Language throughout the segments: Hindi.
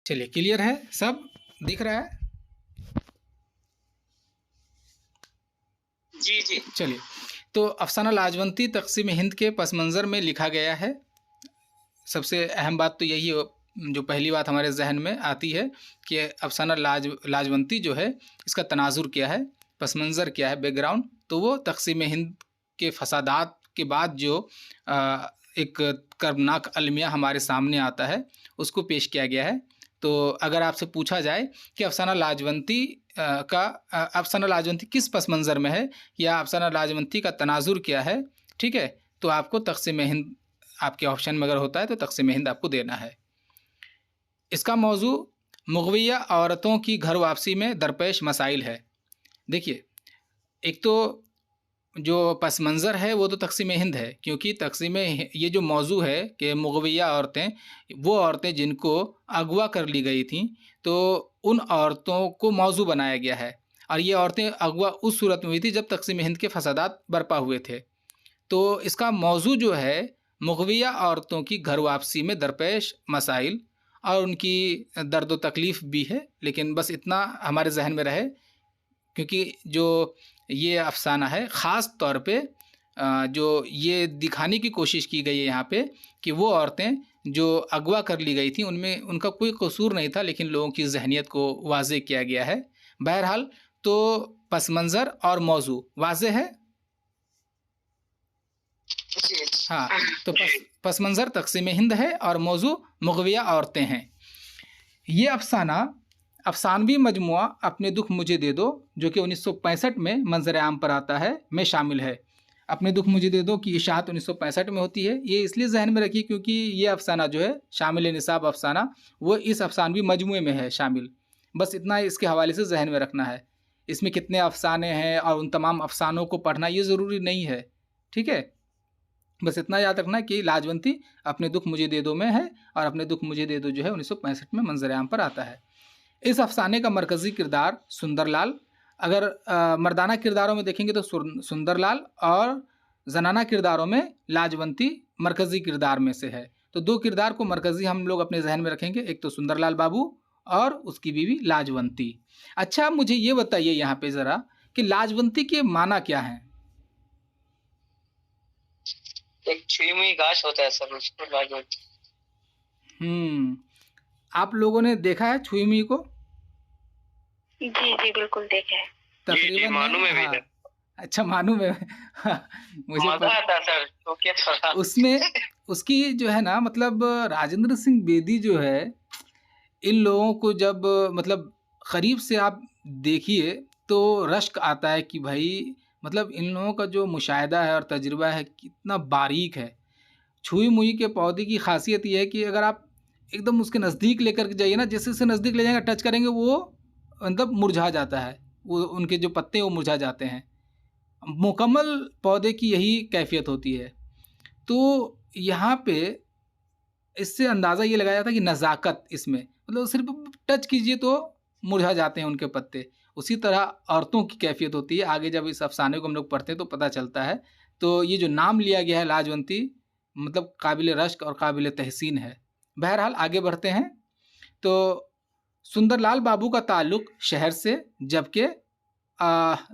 चलिए, क्लियर है, सब दिख रहा है? जी जी। चलिए, तो अफसाना लाजवंती तक़सीम हिंद के पस मंज़र में लिखा गया है। सबसे अहम बात तो यही जो पहली बात हमारे जहन में आती है कि अफसाना लाजवंती जो है, इसका तनाजुर क्या है, पस मंज़र क्या है, बैकग्राउंड। तो वो तक़सीम हिंद के फसादात के बाद जो एक कर्बनाक अलमिया हमारे सामने आता है, उसको पेश किया गया है। तो अगर आपसे पूछा जाए कि अफसाना लाजवंती अफसाना लाजवंती किस पस मंज़र में है, या अफसाना लाजवंती का तनाजुर क्या है, ठीक है, तो आपको तक़सीम हिंद, आपके ऑप्शन में अगर होता है तो तक़सीम हिंद आपको देना है। इसका मौजू मुग़विया औरतों की घर वापसी में दरपेश मसाइल है। देखिए, एक तो जो पस मंज़र है वो तो तक़सीम हिंद है, क्योंकि तक़सीम ये जो मौजू है कि मुग़विया औरतें, वो औरतें जिनको अगवा कर ली गई थीं, तो उन औरतों को मौजू बनाया गया है। और ये औरतें अगवा उस सूरत में हुई थी जब तक़सीम हिंद के फसादात बरपा हुए थे। तो इसका मौजू जो है, मुग़विया औरतों की घर वापसी में दरपेश मसाइल और उनकी दर्द व तकलीफ़ भी है। लेकिन बस इतना हमारे जहन में रहे, क्योंकि जो ये अफ़साना है ख़ास तौर पे जो ये दिखाने की कोशिश की गई है यहाँ पे कि वो औरतें जो अगवा कर ली गई थी, उनमें उनका कोई कसूर नहीं था, लेकिन लोगों की ज़हनियत को वाज़े किया गया है। बहरहाल, तो पस मंज़र और मौजू वाज़े है। हाँ, तो पस मंज़र तक़सीम हिंद है और मौजू मुग़विया औरतें हैं। ये अफ़साना अफ़सानवी मजमुआ अपने दुख मुझे दे दो, जो कि 1965 में मंज़र आम पर आता है, में शामिल है। अपने दुख मुझे दे दो की इशाअत 1965 में होती है। ये इसलिए जहन में रखिए क्योंकि ये अफ़साना जो है, शामिल निसाब अफ़साना, वो इस अफ़सानवी मजमुए में है शामिल। बस इतना इसके हवाले से जहन में रखना है। इसमें कितने अफ़साने हैं और उन तमाम अफ़सानों को पढ़ना ये ज़रूरी नहीं है, ठीक है। बस इतना याद रखना कि लाजवंती अपने दुख मुझे दे दो में है, और अपने दुख मुझे दे दो जो है 1965 में मंज़र आम पर आता है। इस अफ़साने का मरकज़ी किरदार सुंदरलाल, अगर मर्दाना किरदारों में देखेंगे तो सुंदरलाल, और जनाना किरदारों में लाजवंती मरकज़ी किरदार में से है। तो दो किरदार को मरकज़ी हम लोग अपने जहन में रखेंगे, एक तो सुंदरलाल बाबू और उसकी बीवी लाजवंती। अच्छा, मुझे ये बताइए यहाँ पे ज़रा कि लाजवंती के माना क्या हैं? एक छुई मुई घास होता है सर, उसको लाजवंती। आप लोगों ने देखा है छुई मुई को? जी जी, बिल्कुल देखे है। तकरीबन मानू में भी हाँ, है। अच्छा, मानू में हाँ, मुझे मजा आता सर, तो क्या थोड़ा उसमें उसकी जो है ना, मतलब राजेंद्र सिंह बेदी जो है, इन लोगों को जब मतलब करीब से आप देखिए तो रश्क आता है कि भाई, मतलब इन लोगों का जो मुशाहिदा है और तजुर्बा है कितना बारीक है। छुई मुई के पौधे की खासियत ये है कि अगर आप एकदम उसके नज़दीक लेकर के जाइए ना, जैसे जैसे नज़दीक ले जाएंगे, टच करेंगे, वो मतलब मुरझा जाता है, वो उनके जो पत्ते हैं वो मुरझा जाते हैं। मुकम्मल पौधे की यही कैफियत होती है। तो यहाँ पे इससे अंदाज़ा ये लगाया जाता है कि नज़ाकत इसमें, मतलब सिर्फ टच कीजिए तो मुरझा जाते हैं उनके पत्ते। उसी तरह औरतों की कैफियत होती है। आगे जब इस अफसाने को हम लोग पढ़ते हैं तो पता चलता है। तो ये जो नाम लिया गया है लाजवंती, मतलब काबिल रश्क और काबिल तहसीन है। बहरहाल आगे बढ़ते हैं। तो सुंदरलाल बाबू का ताल्लुक़ शहर से, जबकि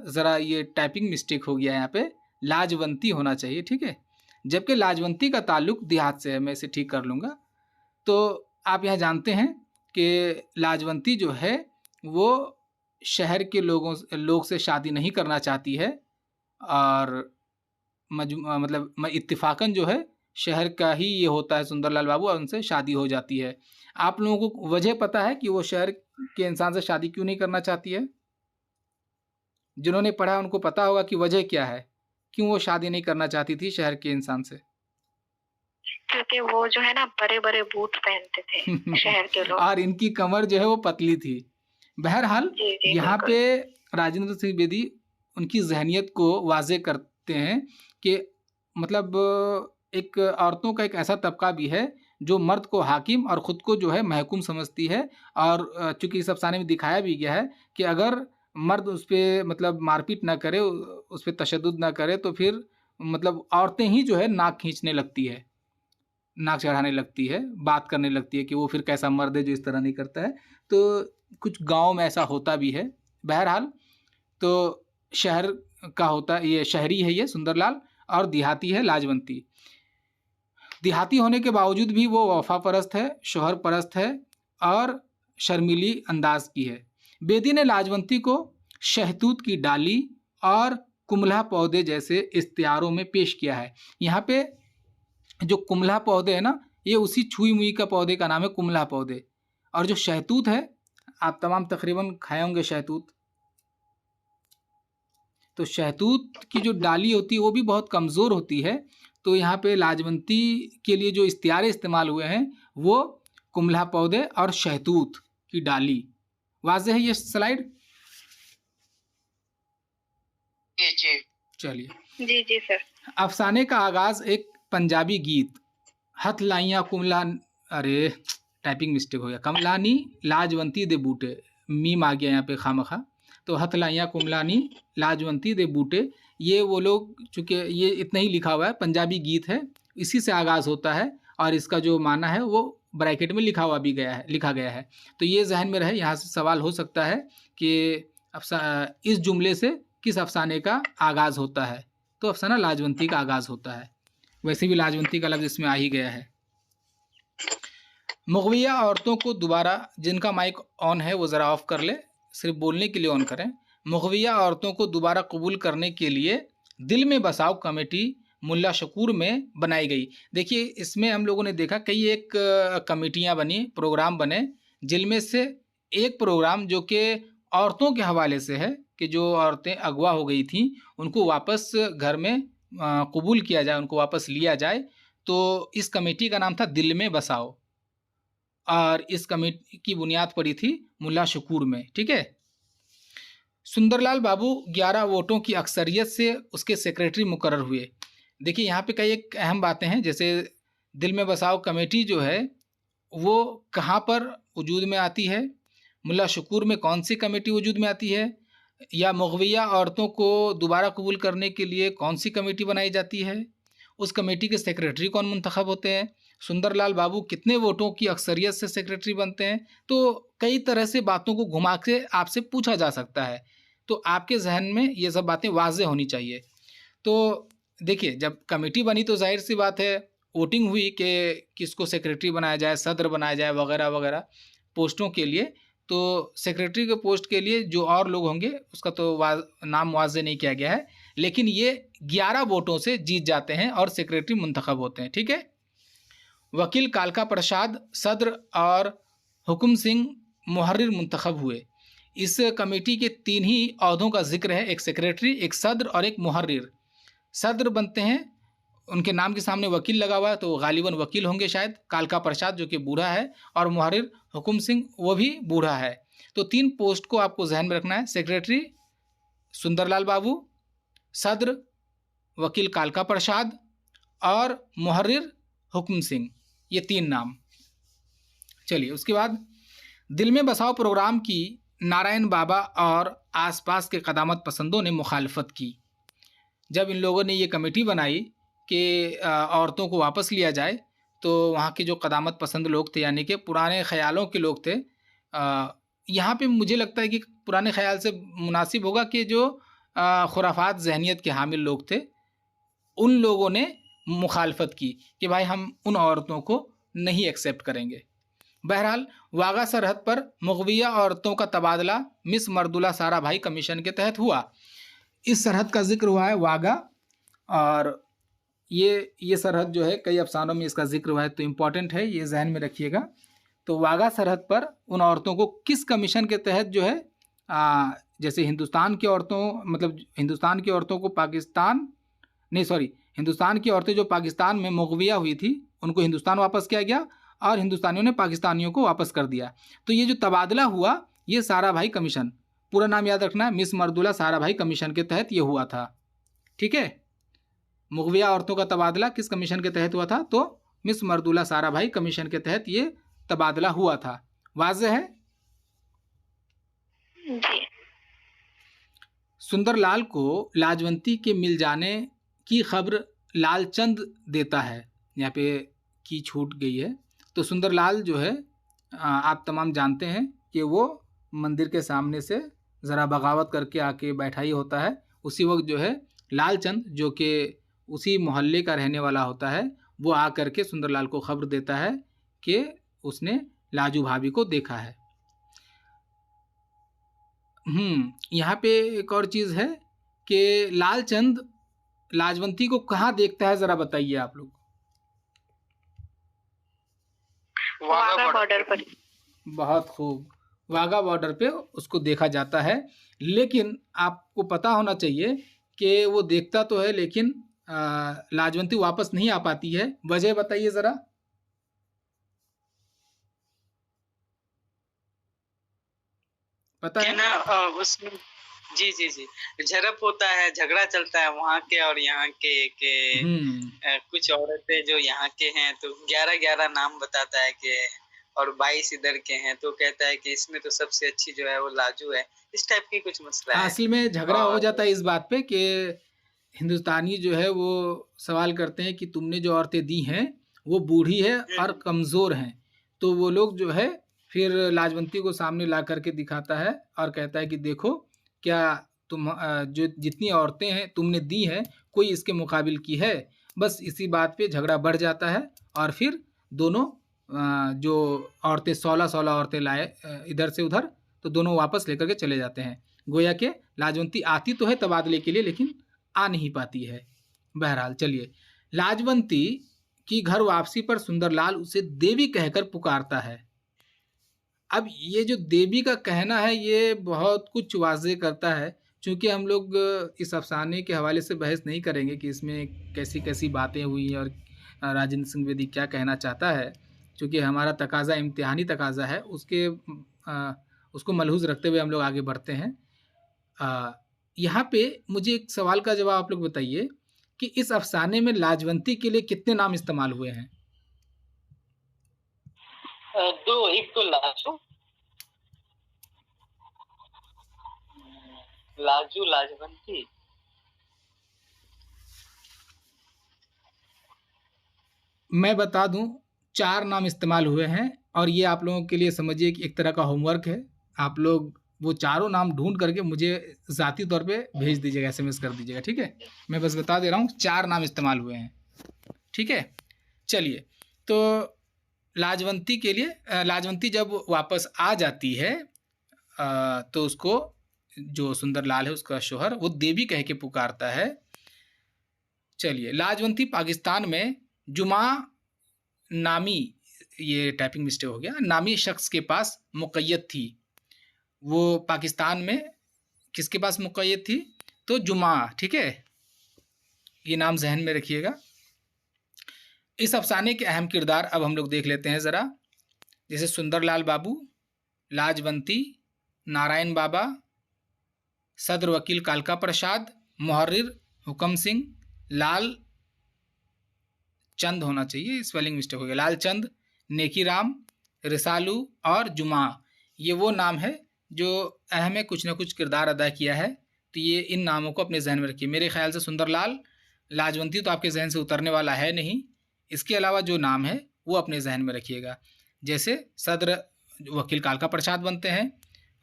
ज़रा ये टाइपिंग मिस्टेक हो गया यहाँ पे, लाजवंती होना चाहिए, ठीक है। जबकि लाजवंती का ताल्लुक़ देहात से है, मैं इसे ठीक कर लूँगा। तो आप यहाँ जानते हैं कि लाजवंती जो है वो शहर के लोग से शादी नहीं करना चाहती है, और मतलब इत्तिफाकन जो है शहर का ही ये होता है सुंदरलाल बाबू, और उनसे शादी हो जाती है। आप लोगों को वजह पता है कि वो शहर के इंसान से शादी क्यों नहीं करना चाहती है? जिन्होंने पढ़ा उनको पता होगा कि वजह क्या है, क्यों वो शादी नहीं करना चाहती थी शहर के इंसान से। क्योंकि वो जो है ना, बड़े बड़े बूट पहनते थे शहर के लोग, और इनकी कमर जो है वो पतली थी। बहरहाल, जी जी, यहाँ बिल्कुल। पे राजेंद्र सिंह बेदी उनकी जहनियत को वाजे करते हैं कि मतलब एक औरतों का एक ऐसा तबका भी है जो मर्द को हाकिम और ख़ुद को जो है महकूम समझती है। और चूँकि इस अफ़साने में दिखाया भी गया है कि अगर मर्द उस पे मतलब मारपीट ना करे, उस पे तशद्दुद ना करे, तो फिर मतलब औरतें ही जो है नाक खींचने लगती है। नाक चढ़ाने लगती है, बात करने लगती है कि वो फिर कैसा मर्द है जो इस तरह नहीं करता है। तो कुछ गाँव में ऐसा होता भी है। बहरहाल तो शहर का होता है, ये शहरी है ये सुंदरलाल, और देहाती है लाजवंती। देहाती होने के बावजूद भी वो वफा परस्त है, शोहर परस्त है और शर्मीली अंदाज की है। बेदी ने लाजवंती को शहतूत की डाली और कुम्हला पौधे जैसे इश्तिहारों में पेश किया है। यहाँ पे जो कुम्हला पौधे है ना, ये उसी छुई मुई का पौधे का नाम है कुम्हला पौधे। और जो शहतूत है, आप तमाम तकरीबन खाए होंगे शहतूत। तो शहतूत की जो डाली होती है वो भी बहुत कमज़ोर होती है। तो यहाँ पे लाजवंती के लिए जो इश्तिहार इस्तेमाल हुए हैं वो कुम्हला पौधे और शहतूत की डाली। वाज़ेह है ये स्लाइड? जी जी चलिए, जी जी सर। अफसाने का आगाज़ एक पंजाबी गीत हथ लाइयां कुमला, अरे टाइपिंग मिस्टेक हो गया, कमलानी लाजवंती दे बूटे, मीम आ गया यहाँ पे खामखा। तो हथ लाइयां कुमलानी लाजवंती दे बूटे, ये वो लोग, चूँकि ये इतना ही लिखा हुआ है, पंजाबी गीत है, इसी से आगाज़ होता है और इसका जो माना है वो ब्रैकेट में लिखा हुआ भी गया है, लिखा गया है। तो ये जहन में रहे, यहाँ से सवाल हो सकता है कि इस जुमले से किस अफसाने का आगाज़ होता है। तो अफसाना लाजवंती का आगाज़ होता है। वैसे भी लाजवंती का लफ्ज़ इसमें आ ही गया है। मुग़विया औरतों को दोबारा, जिनका माइक ऑन है वो ज़रा ऑफ कर ले, सिर्फ बोलने के लिए ऑन करें। मुग़विया औरतों को दोबारा कबूल करने के लिए दिल में बसाओ कमेटी मुल्ला शकूर में बनाई गई। देखिए, इसमें हम लोगों ने देखा कई एक कमेटियाँ बनी, प्रोग्राम बने, जिनमें से एक प्रोग्राम जो कि औरतों के हवाले से है कि जो औरतें अगवा हो गई थीं उनको वापस घर में कबूल किया जाए, उनको वापस लिया जाए। तो इस कमेटी का नाम था दिल में बसाओ और इस कमेटी की बुनियाद पड़ी थी मुल्ला शकूर में। ठीक है। सुंदरलाल बाबू 11 वोटों की अक्सरियत से उसके सेक्रेटरी मुकर्रर हुए। देखिए, यहाँ पे कई एक अहम बातें हैं, जैसे दिल में बसाओ कमेटी जो है वो कहाँ पर वजूद में आती है, मुल्ला शकूर में कौन सी कमेटी वजूद में आती है, या मुग़विया औरतों को दोबारा कबूल करने के लिए कौन सी कमेटी बनाई जाती है, उस कमेटी के सेक्रेटरी कौन मुंतखब होते हैं, सुंदरलाल बाबू कितने वोटों की अक्सरियत से सेक्रेटरी बनते हैं। तो कई तरह से बातों को घुमा के आपसे पूछा जा सकता है। तो आपके जहन में ये सब बातें वाज़ेह होनी चाहिए। तो देखिए, जब कमेटी बनी तो जाहिर सी बात है वोटिंग हुई कि किसको सेक्रेटरी बनाया जाए, सदर बनाया जाए, वगैरह वगैरह पोस्टों के लिए। तो सेक्रेटरी के पोस्ट के लिए जो और लोग होंगे उसका तो नाम वाज़ेह नहीं किया गया है, लेकिन ये 11 वोटों से जीत जाते हैं और सेक्रेटरी मुंतखब होते हैं। ठीक है। वकील कालका प्रसाद सदर और हुकुम सिंह मुहर्रिर मुंतखब हुए। इस कमेटी के 3 ही अहदों का जिक्र है, एक सेक्रेटरी, एक सदर और एक मुहर्रिर। सदर बनते हैं, उनके नाम के सामने वकील लगा हुआ है तो गालिबन वकील होंगे शायद, कालका प्रसाद जो कि बूढ़ा है, और मुहर्रिर हुकुम सिंह वो भी बूढ़ा है। तो 3 पोस्ट को आपको जहन में रखना है, सेक्रेटरी सुंदरलाल बाबू, सदर वकील कालका प्रसाद और मुहर्रिर हुकुम सिंह, ये 3 नाम। चलिए, उसके बाद दिल में बसाओ प्रोग्राम की नारायण बाबा और आसपास के क़दामत पसंदों ने मुखालफत की। जब इन लोगों ने ये कमेटी बनाई कि औरतों को वापस लिया जाए, तो वहाँ के जो क़दामत पसंद लोग थे, यानी कि पुराने ख़यालों के लोग थे, यहाँ पे मुझे लगता है कि पुराने ख़याल से मुनासिब होगा कि जो खुराफात ज़हनियत के हामिल लोग थे, उन लोगों ने मुखालफत की कि भाई हम उन औरतों को नहीं एक्सेप्ट करेंगे। बहरहाल वाघा सरहद पर मुग़विया औरतों का तबादला मिस मर्दुला सारा भाई कमीशन के तहत हुआ। इस सरहद का जिक्र हुआ है वाघा, और ये सरहद जो है कई अफसानों में इसका जिक्र हुआ है, तो इम्पॉर्टेंट है, ये जहन में रखिएगा। तो वाघा सरहद पर उन औरतों को किस कमीशन के तहत जो है, जैसे हिंदुस्तान की औरतों, मतलब हिंदुस्तान की औरतों को पाकिस्तान नहीं, सॉरी, हिंदुस्तान की औरतें जो पाकिस्तान में मुग़विया हुई थी उनको हिंदुस्तान वापस किया गया और हिंदुस्तानियों ने पाकिस्तानियों को वापस कर दिया। तो ये जो तबादला हुआ ये सारा भाई कमीशन, पूरा नाम याद रखना है, मिस मर्दुला सारा भाई कमीशन के तहत ये हुआ था। ठीक है। मुग़विया औरतों का तबादला किस कमीशन के तहत हुआ था? तो मिस मर्दुला सारा भाई कमीशन के तहत ये तबादला हुआ था। वाज़ेह है? जी। सुंदरलाल को लाजवंती के मिल जाने की खबर लालचंद देता है। यहाँ पे की छूट गई है। तो सुंदरलाल जो है आप तमाम जानते हैं कि वो मंदिर के सामने से ज़रा बगावत करके आके बैठा ही होता है। उसी वक्त जो है लालचंद जो कि उसी मोहल्ले का रहने वाला होता है, वो आ करके सुंदरलाल को खबर देता है कि उसने लाजू भाभी को देखा है। यहाँ पे एक और चीज़ है कि लालचंद लाजवंती को कहाँ देखता है, ज़रा बताइए आप लोग। वाघा बॉर्डर पर। बहुत खूब, वाघा बॉर्डर पे उसको देखा जाता है। लेकिन आपको पता होना चाहिए कि वो देखता तो है, लेकिन लाजवंती वापस नहीं आ पाती है। वजह बताइए ज़रा। पता है ना उसमें जी जी जी झड़प होता है, झगड़ा चलता है वहाँ के और यहाँ के कुछ औरतें जो यहाँ के हैं तो 11-11 नाम बताता है कि और 22 इधर के हैं, तो कहता है कि इसमें तो सबसे अच्छी जो है वो लाजू है। इस टाइप की कुछ मसला है। असल में झगड़ा हो जाता है इस बात पे कि हिंदुस्तानी जो है वो सवाल करते हैं कि तुमने जो औरतें दी हैं वो बूढ़ी है और कमज़ोर हैं। तो वो लोग जो है फिर लाजवंती को सामने ला करके दिखाता है और कहता है कि देखो क्या तुम जो जितनी औरतें हैं तुमने दी हैं कोई इसके मुकाबिल की है। बस इसी बात पे झगड़ा बढ़ जाता है और फिर दोनों जो औरतें 16-16 औरतें लाए इधर से उधर, तो दोनों वापस लेकर के चले जाते हैं। गोया के लाजवंती आती तो है तबादले के लिए, लेकिन आ नहीं पाती है। बहरहाल चलिए, लाजवंती की घर वापसी पर सुंदरलाल उसे देवी कहकर पुकारता है। अब ये जो देवी का कहना है ये बहुत कुछ वाज़ेह करता है, चूँकि हम लोग इस अफ़साने के हवाले से बहस नहीं करेंगे कि इसमें कैसी-कैसी बातें हुई और राजेंद्र सिंह बेदी क्या कहना चाहता है, चूँकि हमारा तकाज़ा इम्तिहानी तकाज़ा है, उसको मलहूज़ रखते हुए हम लोग आगे बढ़ते हैं। यहाँ पे मुझे एक सवाल का जवाब आप लोग बताइए कि इस अफ़साने में लाजवंती के लिए कितने नाम इस्तेमाल हुए हैं? 2, एक तो लाजू, लाजवंती। मैं बता दूं 4 नाम इस्तेमाल हुए हैं और ये आप लोगों के लिए समझिए कि एक तरह का होमवर्क है। आप लोग वो चारों नाम ढूंढ करके मुझे ज़ाती तौर पे भेज दीजिएगा, SMS कर दीजिएगा, ठीक है। मैं बस बता दे रहा हूँ 4 नाम इस्तेमाल हुए हैं, ठीक है। चलिए, तो लाजवंती के लिए लाजवंती जब वापस आ जाती है तो उसको जो सुंदरलाल है उसका शोहर वो देवी कह के पुकारता है। चलिए, लाजवंती पाकिस्तान में जुमा नामी, ये टाइपिंग मिस्टेक हो गया, नामी शख्स के पास मुक़य्यद थी। वो पाकिस्तान में किसके पास मुक़य्यद थी? तो जुमा, ठीक है, ये नाम जहन में रखिएगा। इस अफसाने के अहम किरदार अब हम लोग देख लेते हैं ज़रा, जैसे सुंदरलाल बाबू, लाजवंती, नारायण बाबा, सदर वकील कालका प्रसाद, मुहर्रिर हुकम सिंह, लाल चंद होना चाहिए, स्पेलिंग मिस्टेक हो गया, लाल चंद, नेकी राम, रिसालू और जुमा। ये वो नाम है जो अहम है, कुछ ना कुछ किरदार अदा किया है। तो ये इन नामों को अपने जहन में रखिए। मेरे ख्याल से सुंदरलाल, लाजवंती तो आपके जहन से उतरने वाला है नहीं। इसके अलावा जो नाम है वो अपने जहन में रखिएगा। जैसे सदर वकील कालका प्रसाद बनते हैं,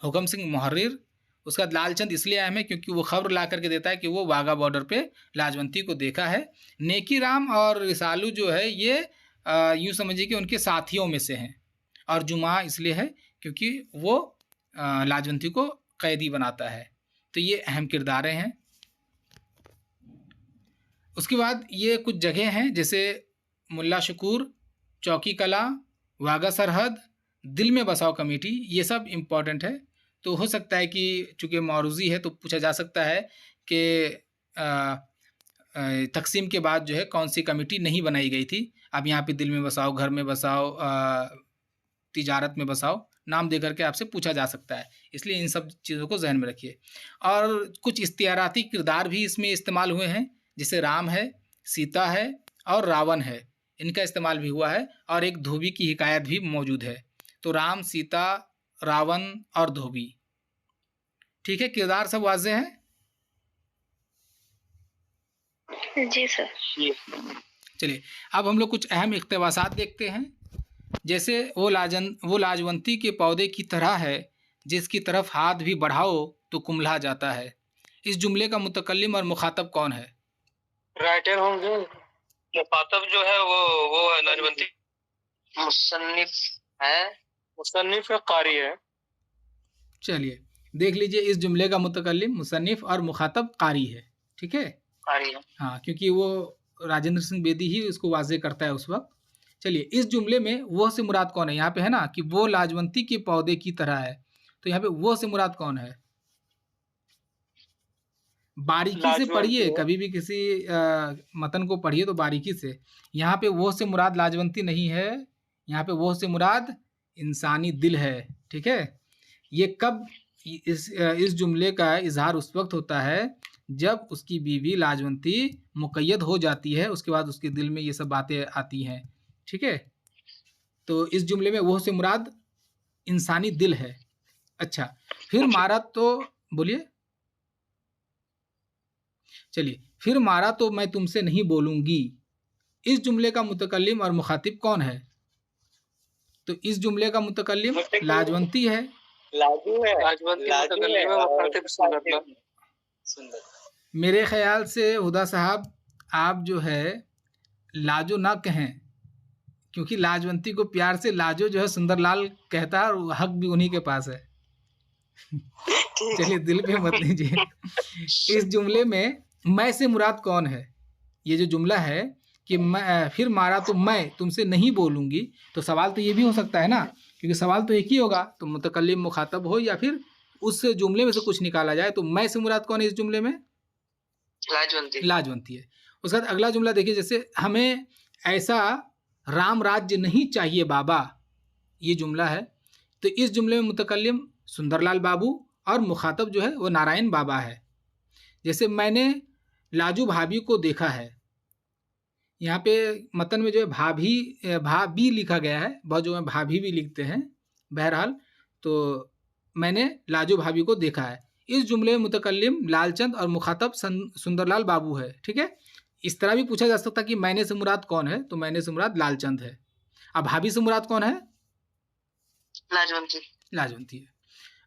हुकम सिंह मुहर्रिर, उसका लालचंद इसलिए अहम है क्योंकि वो खबर ला करके देता है कि वो वाघा बॉर्डर पे लाजवंती को देखा है। नेकी राम और रिसालू जो है ये यूँ समझिए कि उनके साथियों में से हैं। और जुमा इसलिए है क्योंकि वो लाजवंती को कैदी बनाता है। तो ये अहम किरदारें हैं। उसके बाद ये कुछ जगह हैं जैसे मुल्ला शकूर, चौकी कला, वाघा सरहद, दिल में बसाओ कमेटी, ये सब इम्पॉर्टेंट है। तो हो सकता है कि चूँकि मौरूज़ी है तो पूछा जा सकता है कि तकसीम के बाद जो है कौन सी कमेटी नहीं बनाई गई थी। अब यहाँ पे दिल में बसाओ, घर में बसाओ, तिजारत में बसाओ नाम दे करके आपसे पूछा जा सकता है, इसलिए इन सब चीज़ों को जहन में रखिए। और कुछ इख्तियाराती किरदार भी इसमें इस्तेमाल हुए हैं, जैसे राम है, सीता है और रावण है, इनका इस्तेमाल भी हुआ है। और एक धोबी की हिकायत भी मौजूद है। तो राम, सीता, रावण और धोबी, ठीक है, किरदार सब वाज़ेह हैं। जी सर। चलिए अब हम लोग कुछ अहम इक़्तिबासात देखते हैं। जैसे वो लाजवंती के पौधे की तरह है जिसकी तरफ हाथ भी बढ़ाओ तो कुम्हला जाता है। इस जुमले का मुतकल्लिम और मुखातब कौन है? राइटर होंगे। मुखातब जो है वो है लाजवंती। मुसन्निफ है। मुसन्निफ कारी है। चलिए देख लीजिए, इस जुमले का मुतकल्लिम मुसन्निफ और मुखातब कारी है। ठीक है, कारी है। हाँ, क्योंकि वो राजेंद्र सिंह बेदी ही इसको वाज़े करता है उस वक्त। चलिए इस जुमले में वो से मुराद कौन है? यहाँ पे है ना कि वो लाजवंती के पौधे की तरह है, तो यहाँ पे वो से मुराद कौन है? बारीकी से पढ़िए, कभी भी किसी मतन को पढ़िए तो बारीकी से। यहाँ पे वो से मुराद लाजवंती नहीं है, यहाँ पे वो से मुराद इंसानी दिल है। ठीक है, ये कब इस जुमले का इजहार उस वक्त होता है जब उसकी बीवी लाजवंती मुक़य्यद हो जाती है, उसके बाद उसके दिल में ये सब बातें आती हैं। ठीक है, तो इस जुमले में वो से मुराद इंसानी दिल है। अच्छा, फिर मारा तो बोलिए। चलिए, फिर मारा तो मैं तुमसे नहीं बोलूँगी, इस जुमले का मुतकल्लिम और मुखातिब कौन है? तो इस जुमले का मुतकल्लिम लाजवंती है। लाजू है। मुखातिब सुंदर। मेरे ख्याल से हुदा साहब आप जो है लाजो ना कहें, क्योंकि लाजवंती को प्यार से लाजो जो है सुंदरलाल कहता है और हक भी उन्हीं के पास है। चलिए दिल पे मत लीजिए। इस जुमले में मैं से मुराद कौन है? ये जो जुमला है कि मैं फिर मारा तो मैं तुमसे नहीं बोलूँगी, तो सवाल तो ये भी हो सकता है ना, क्योंकि सवाल तो एक ही होगा, तो मुतकल्लिम मुखातब हो या फिर उस जुमले में से कुछ निकाला जाए। तो मैं से मुराद कौन है इस जुमले में? लाजवंती। लाजवंती है। उसके बाद अगला जुमला देखिए, जैसे हमें ऐसा राम राज्य नहीं चाहिए बाबा, ये जुमला है। तो इस जुमले में मुतकल्लिम सुंदरलाल बाबू और मुखातब जो है वो नारायण बाबा है। जैसे मैंने लाजू भाभी को देखा है, यहाँ पे मतन में जो है भाभी लिखा गया है, बहुत जो है भाभी भी लिखते हैं। बहरहाल तो मैंने लाजू भाभी को देखा है। इस जुमले में मुतकल्लिम लालचंद और मुखातब सुंदरलाल बाबू है। ठीक है, इस तरह भी पूछा जा सकता कि मैंने से मुराद कौन है, तो मैंने से मुराद लालचंद है। अब भाभी से मुराद कौन है? लाजवंती। लाजवंती है।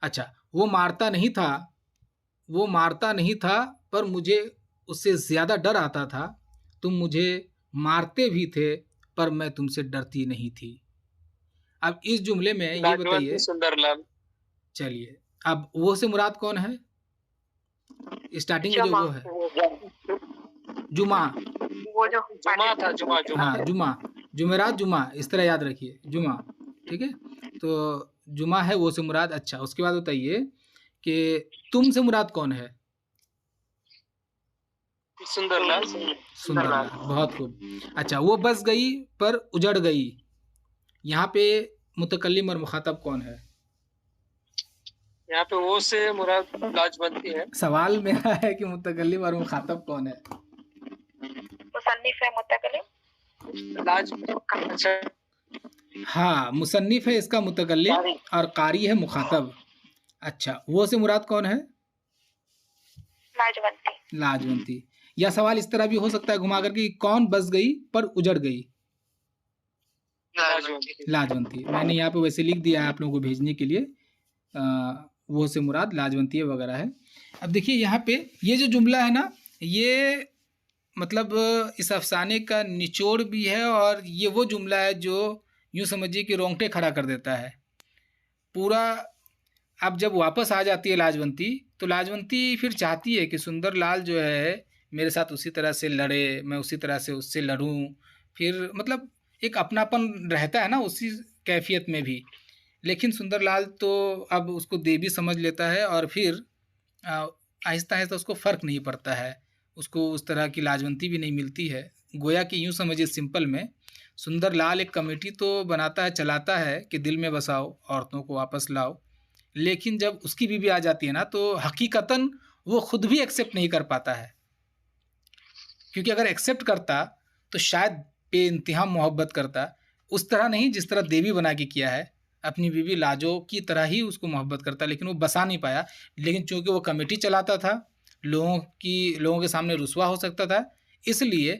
अच्छा, वो मारता नहीं था पर मुझे उससे ज़्यादा डर आता था, तुम मुझे मारते भी थे पर मैं तुमसे डरती नहीं थी। अब इस जुमले में ये बताइए, सुंदरलाल। चलिए अब वो से मुराद कौन है? स्टार्टिंग में जो वो है जुमा, वो जो जुमा था। जुमा हाँ जुमा, जुमेरात जुमा, इस तरह याद रखिए जुमा। ठीक है, तो जुमा है वो से मुराद। अच्छा, उसके बाद बताइए कि तुम से मुराद कौन है? सुंदरलाल। सुंदरलाल, बहुत खूब। अच्छा, वो बस गई पर उजड़ गई, यहाँ पे मुतकल्लिम और मुखातब कौन है? यहाँ पे वो से मुराद लाजवंती है। सवाल मेरा है कि मुतकल्लिम और मुखातब कौन है? मुसन्निफ है मुतकल्लिम। अच्छा, हाँ, मुसन्निफ है इसका मुतकल्लिम और कारी है मुखातब। अच्छा, वो से मुराद कौन है? लाजवंती। लाजवंती। या सवाल इस तरह भी हो सकता है घुमा कर कि कौन बस गई पर उजड़ गई? लाजवंती। मैंने यहाँ पे वैसे लिख दिया है आप लोगों को भेजने के लिए, वो से मुराद लाजवंती वगैरह है। अब देखिए यहाँ पे ये जो जुमला है ना, ये मतलब इस अफसाने का निचोड़ भी है, और ये वो जुमला है जो यूँ समझिए कि रोंगटे खड़ा कर देता है पूरा। अब जब वापस आ जाती है लाजवंती, तो लाजवंती फिर चाहती है कि सुंदरलाल जो है मेरे साथ उसी तरह से लड़े, मैं उसी तरह से उससे लड़ूं। फिर मतलब एक अपनापन रहता है ना उसी कैफियत में भी। लेकिन सुंदरलाल तो अब उसको देवी समझ लेता है, और फिर आहिस्ता आहिस्ता उसको फ़र्क नहीं पड़ता है, उसको उस तरह की लाजवंती भी नहीं मिलती है। गोया कि यूँ समझिए सिंपल में, सुंदरलाल एक कमेटी तो बनाता है, चलाता है कि दिल में बसाओ, औरतों को वापस लाओ। लेकिन जब उसकी बीवी आ जाती है ना, तो हकीकतन वो खुद भी एक्सेप्ट नहीं कर पाता है, क्योंकि अगर एक्सेप्ट करता तो शायद बेइंतहा मोहब्बत करता, उस तरह नहीं जिस तरह देवी बना के किया है। अपनी बीवी लाजो की तरह ही उसको मोहब्बत करता, लेकिन वो बसा नहीं पाया। लेकिन चूँकि वो कमेटी चलाता था, लोगों के सामने रुसवा हो सकता था, इसलिए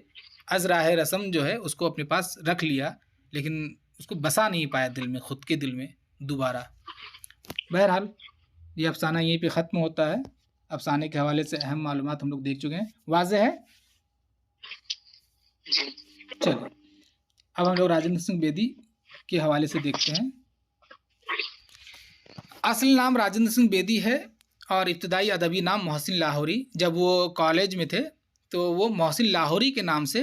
अजराह रस्म जो है उसको अपने पास रख लिया, लेकिन उसको बसा नहीं पाया दिल में, खुद के दिल में दोबारा। बहरहाल ये अफसाना यहीं पे ख़त्म होता है। अफसाने के हवाले से अहम मालूमात हम लोग देख चुके हैं, वाज़ेह है। चलिए अब हम लोग राजेंद्र सिंह बेदी के हवाले से देखते हैं। असल नाम राजेंद्र सिंह बेदी है और इब्तदाई अदबी नाम मोहसिन लाहौरी। जब वो कॉलेज में थे तो वो मोहसिन लाहौरी के नाम से